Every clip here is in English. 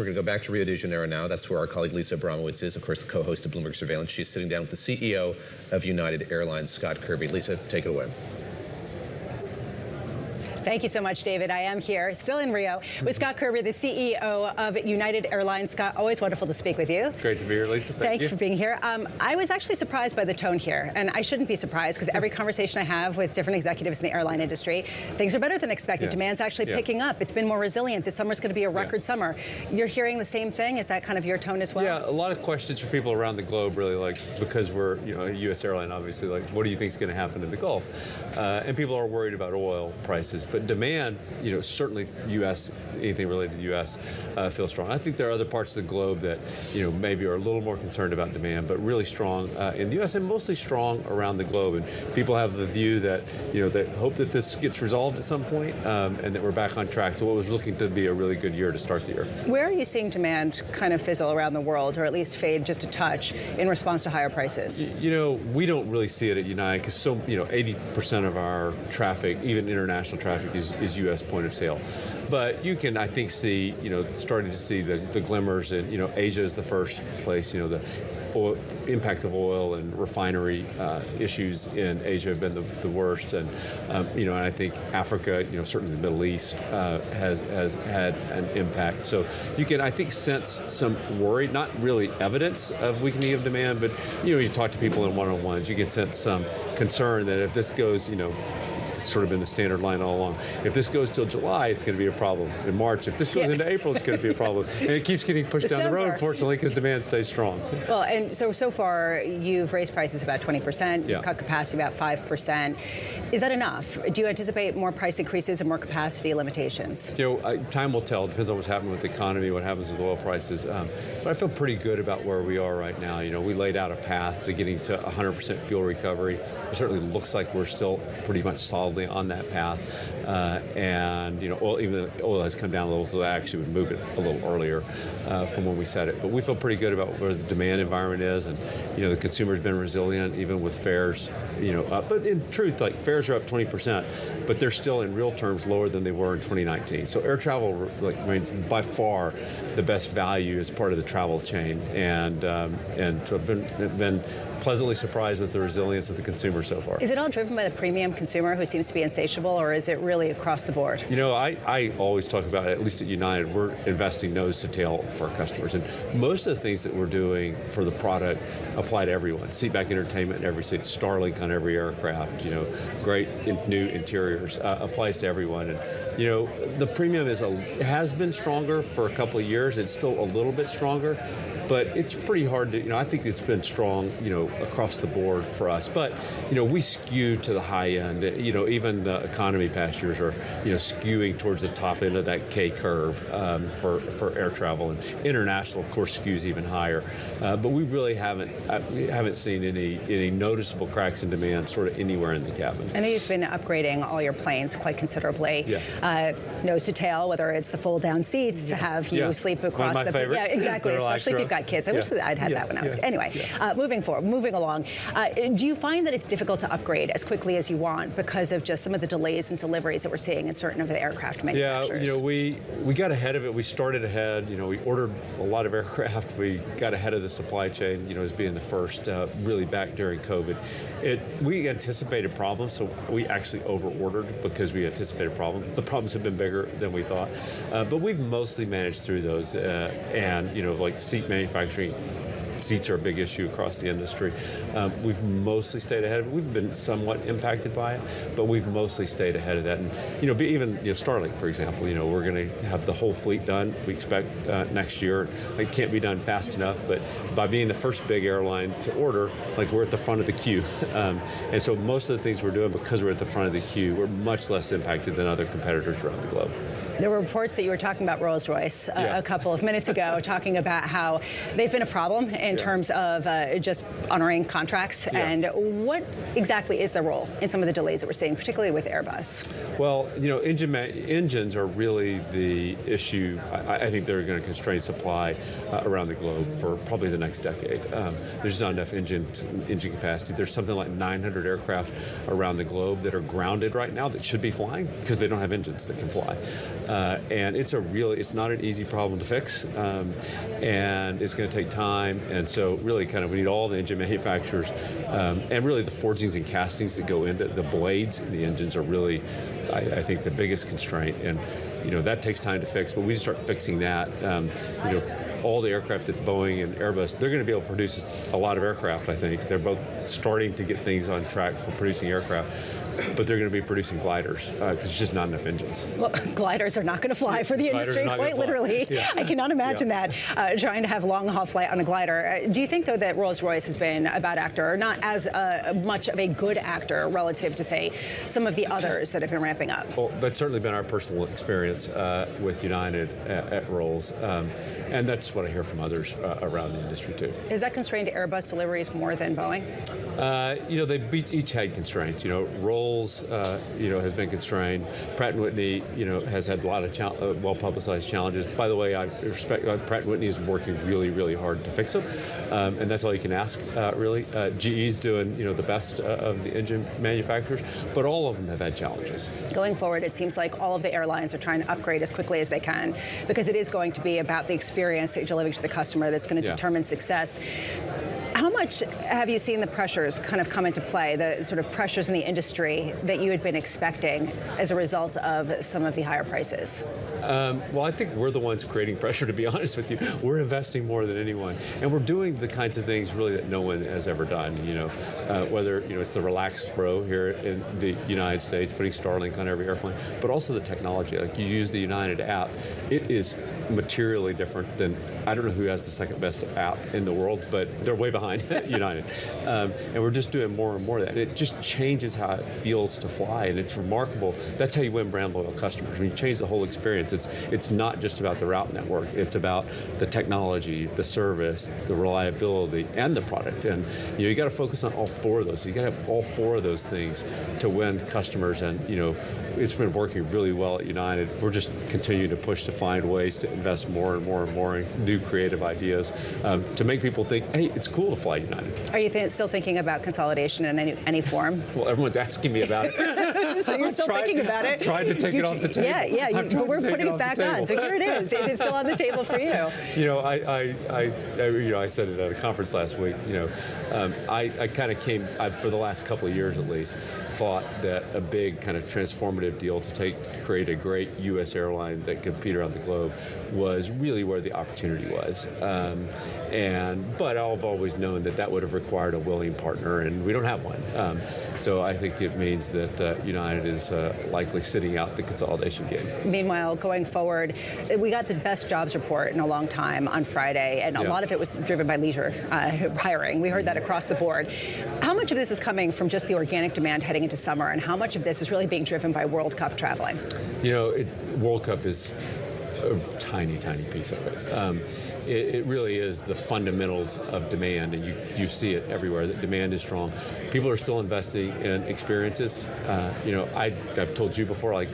We're going to go back to Rio de Janeiro now. That's where our colleague Lisa Abramowicz is, of course, the co-host of Bloomberg Surveillance. She's sitting down with the CEO of United Airlines, Scott Kirby. Lisa, take it away. Thank you so much, David. I am here, still in Rio, with Scott Kirby, the CEO of United Airlines. Scott, always wonderful to speak with you. Great to be here, Lisa. Thank you for being here. I was actually surprised by the tone here, and I shouldn't be surprised because every conversation I have with different executives in the airline industry, things are better than expected. Demand's actually picking up. It's been more resilient. This summer's going to be a record summer. You're hearing the same thing? Is that kind of your tone as well? Yeah, a lot of questions from people around the globe, really, like, because we're a U.S. airline, obviously, like, what do you think is going to happen in the Gulf? And people are worried about oil prices, but demand, certainly U.S., anything related to the U.S. Feels strong. I think there are other parts of the globe that, maybe are a little more concerned about demand, but really strong in the U.S. and mostly strong around the globe. And people have the view that, that hope that this gets resolved at some point and that we're back on track to what was looking to be a really good year to start the year. Where are you seeing demand kind of fizzle around the world, or at least fade just a touch in response to higher prices? We don't really see it at United because 80% of our traffic, even international traffic, is U.S. point of sale. But you can, I think, see, starting to see the glimmers, and, Asia is the first place, the impact of oil and refinery issues in Asia have been the worst, and and I think Africa, certainly the Middle East, has had an impact. So you can, I think, sense some worry, not really evidence of weakening of demand, but you talk to people in one-on-ones, you can sense some concern that if this goes, it's sort of been the standard line all along. If this goes till July, it's going to be a problem. In March, if this goes into April, it's going to be a problem. And it keeps getting pushed down the road, unfortunately, because demand stays strong. Well, and so far, you've raised prices about 20%. You've cut capacity about 5%. Is that enough? Do you anticipate more price increases and more capacity limitations? Time will tell. It depends on what's happening with the economy, what happens with oil prices. But I feel pretty good about where we are right now. We laid out a path to getting to 100% fuel recovery. It certainly looks like we're still pretty much solidly on that path. And oil, even though oil has come down a little, so I actually would move it a little earlier from when we said it. But we feel pretty good about where the demand environment is, and the consumer's been resilient even with fares up. But in truth, like, fares are up 20%, but they're still in real terms lower than they were in 2019. So air travel remains by far the best value as part of the travel chain, and so I've been pleasantly surprised with the resilience of the consumer so far. Is it all driven by the premium consumer who seems to be insatiable, or is it really across the board? I always talk about it, at least at United, we're investing nose to tail for our customers. And most of the things that we're doing for the product apply to everyone. Seatback entertainment in every seat, Starlink on every aircraft, great new interiors, applies to everyone. And the premium has been stronger for a couple of years. It's still a little bit stronger, but it's pretty hard to, I think it's been strong, across the board for us. But, we skew to the high end. Even the economy passengers are, skewing towards the top end of that K curve for air travel. And international, of course, skews even higher. But we really haven't seen any noticeable cracks in demand sort of anywhere in the cabin. I know you've been upgrading all your planes quite considerably. Nose to tail, whether it's the fold-down seats to have you sleep across one of my favorite. Yeah, exactly, especially if you've got kids. I wish that I'd had that when I was Anyway, moving along. Do you find that it's difficult to upgrade as quickly as you want because of just some of the delays and deliveries that we're seeing in certain of the aircraft manufacturers? Yeah, we got ahead of it. We started ahead. We ordered a lot of aircraft. We got ahead of the supply chain, as being the first really back during COVID. We anticipated problems, so we actually over-ordered because we anticipated problems. The problems have been bigger than we thought, but we've mostly managed through those. And like seat manufacturing, seats are a big issue across the industry. We've mostly stayed ahead of it. We've been somewhat impacted by it, but we've mostly stayed ahead of that. And even Starlink, for example, we're going to have the whole fleet done. We expect next year. It can't be done fast enough, but by being the first big airline to order, we're at the front of the queue. And so most of the things we're doing, because we're at the front of the queue, we're much less impacted than other competitors around the globe. There were reports that you were talking about Rolls-Royce a couple of minutes ago, talking about how they've been a problem in terms of just honoring contracts. And what exactly is their role in some of the delays that we're seeing, particularly with Airbus? Well, engines are really the issue. I think they're going to constrain supply around the globe for probably the next decade. There's not enough engine capacity. There's something like 900 aircraft around the globe that are grounded right now that should be flying because they don't have engines that can fly. And it's not an easy problem to fix, and it's going to take time. And so really we need all the engine manufacturers, and really the forgings and castings that go into the blades in the engines are really, I think, the biggest constraint. And that takes time to fix, but we start fixing that. All the aircraft at Boeing and Airbus, they're going to be able to produce a lot of aircraft, I think. They're both starting to get things on track for producing aircraft. But they're going to be producing gliders because there's just not enough engines. Well, gliders are not going to fly for the industry, quite literally. Yeah. I cannot imagine that, trying to have long-haul flight on a glider. Do you think, though, that Rolls-Royce has been a bad actor, or not as much of a good actor relative to, say, some of the others that have been ramping up? Well, that's certainly been our personal experience with United at Rolls. And that's what I hear from others around the industry, too. Is that constrained to Airbus deliveries more than Boeing? They each had constraints. Rolls, has been constrained. Pratt & Whitney, has had a lot of well-publicized challenges. By the way, I respect Pratt & Whitney is working really, really hard to fix them, and that's all you can ask, really. GE's doing, the best of the engine manufacturers, but all of them have had challenges. Going forward, it seems like all of the airlines are trying to upgrade as quickly as they can, because it is going to be about the experience that you're delivering to the customer that's going to determine success. How much have you seen the pressures kind of come into play, the sort of pressures in the industry that you had been expecting as a result of some of the higher prices? Well, I think we're the ones creating pressure, to be honest with you. We're investing more than anyone. And we're doing the kinds of things really that no one has ever done, whether it's the relaxed row here in the United States, putting Starlink on every airplane, but also the technology. Like, you use the United app, it is materially different than, I don't know who has the second best app in the world, but they're way behind United. And we're just doing more and more of that. It just changes how it feels to fly, and it's remarkable. That's how you win brand loyal customers. When you change the whole experience, it's not just about the route network. It's about the technology, the service, the reliability, and the product. And you got to focus on all four of those. You got to have all four of those things to win customers. And it's been working really well at United. We're just continuing to push to find ways to invest more and more and more in new creative ideas to make people think, hey, it's cool to fly United. Are you still thinking about consolidation in any form? Well, everyone's asking me about it. So you're still thinking about it? Tried to take it off the table. Yeah, but we're putting it back on. So here it is. Is it still on the table for you? I said it at a conference last week. I kind of came, for the last couple of years at least, thought that a big kind of transformative deal to create a great U.S. airline that could compete around the globe was really where the opportunity was. But I've always known that would have required a willing partner, and we don't have one. So I think it means that United is likely sitting out the consolidation game. Meanwhile, going forward, we got the best jobs report in a long time on Friday, and a lot of it was driven by leisure hiring. We heard that across the board. How much of this is coming from just the organic demand heading into summer, and how much of this is really being driven by World Cup traveling? World Cup is a tiny, tiny piece of it. It really is the fundamentals of demand, and you see it everywhere, that demand is strong. People are still investing in experiences. I've told you before,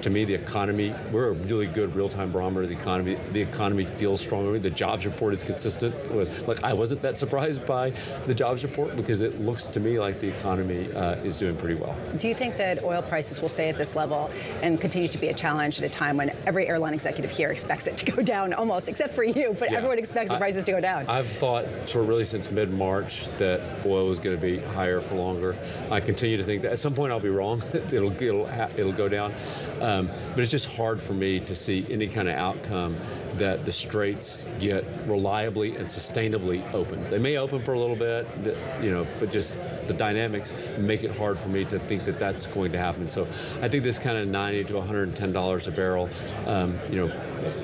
to me, the economy, we're a really good real-time barometer of the economy. The economy feels stronger. The jobs report is consistent with, I wasn't that surprised by the jobs report because it looks to me like the economy is doing pretty well. Do you think that oil prices will stay at this level and continue to be a challenge at a time when every airline executive here expects it to go down, almost, except for you, but everyone expects the prices to go down? I've thought really since mid-March that oil was going to be higher for longer. I continue to think that at some point I'll be wrong. It'll go down. But it's just hard for me to see any kind of outcome that the straits get reliably and sustainably open. They may open for a little bit, but just the dynamics make it hard for me to think that that's going to happen. So I think this kind of $90 to $110 a barrel,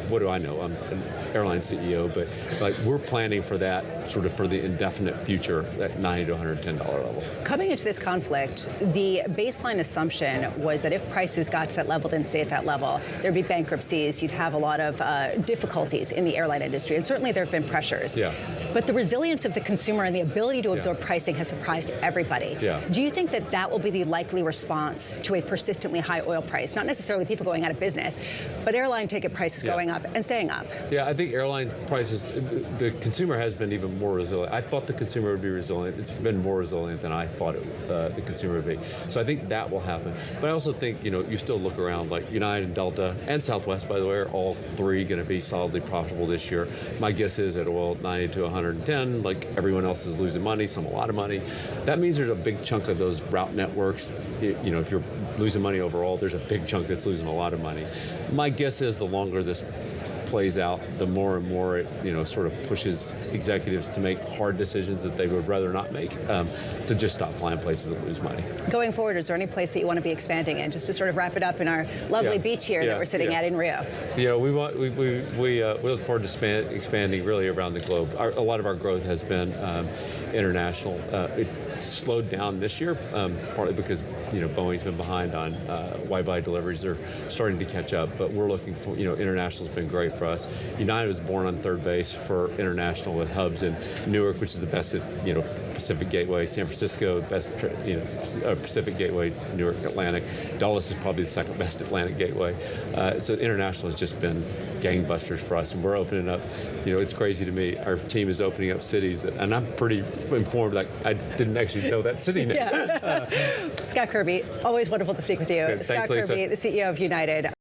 what do I know? I'm an airline CEO, but we're planning for that sort of for the indefinite future, that $90 to $110 level. Coming into this conflict, the baseline assumption was that if prices got to that level, didn't stay at that level, there'd be bankruptcies, you'd have a lot of difficulties in the airline industry, and certainly there have been pressures. Yeah. But the resilience of the consumer and the ability to absorb pricing has surprised everybody. Yeah. Do you think that will be the likely response to a persistently high oil price? Not necessarily people going out of business, but airline ticket prices going up, up and staying up. Yeah, I think airline prices, the consumer has been even more resilient. I thought the consumer would be resilient. It's been more resilient than I thought the consumer would be. So I think that will happen. But I also think, you still look around like United and Delta and Southwest, by the way, are all three going to be solidly profitable this year. My guess is at oil 90 to 110, like everyone else is losing money, some a lot of money. That means there's a big chunk of those route networks. If you're losing money overall, there's a big chunk that's losing a lot of money. My guess is the longer this plays out, the more and more it sort of pushes executives to make hard decisions that they would rather not make, to just stop flying places that lose money. Going forward, is there any place that you want to be expanding in? Just to sort of wrap it up in our lovely beach here that we're sitting at in Rio. We look forward to expanding really around the globe. A lot of our growth has been international. It slowed down this year, partly because Boeing's been behind on wide-body deliveries. They're starting to catch up, but we're looking for, international's been great for us. United was born on third base for international with hubs in Newark, which is the best at, Pacific Gateway, San Francisco, best, Pacific Gateway, Newark, Atlantic. Dulles is probably the second best Atlantic gateway. So international has just been gangbusters for us, and we're opening up, it's crazy to me. Our team is opening up cities and I'm pretty informed, like I didn't actually know that city name. Scott Kirby, always wonderful to speak with you. Good. Thanks, Scott Kirby, Lisa. the CEO of United.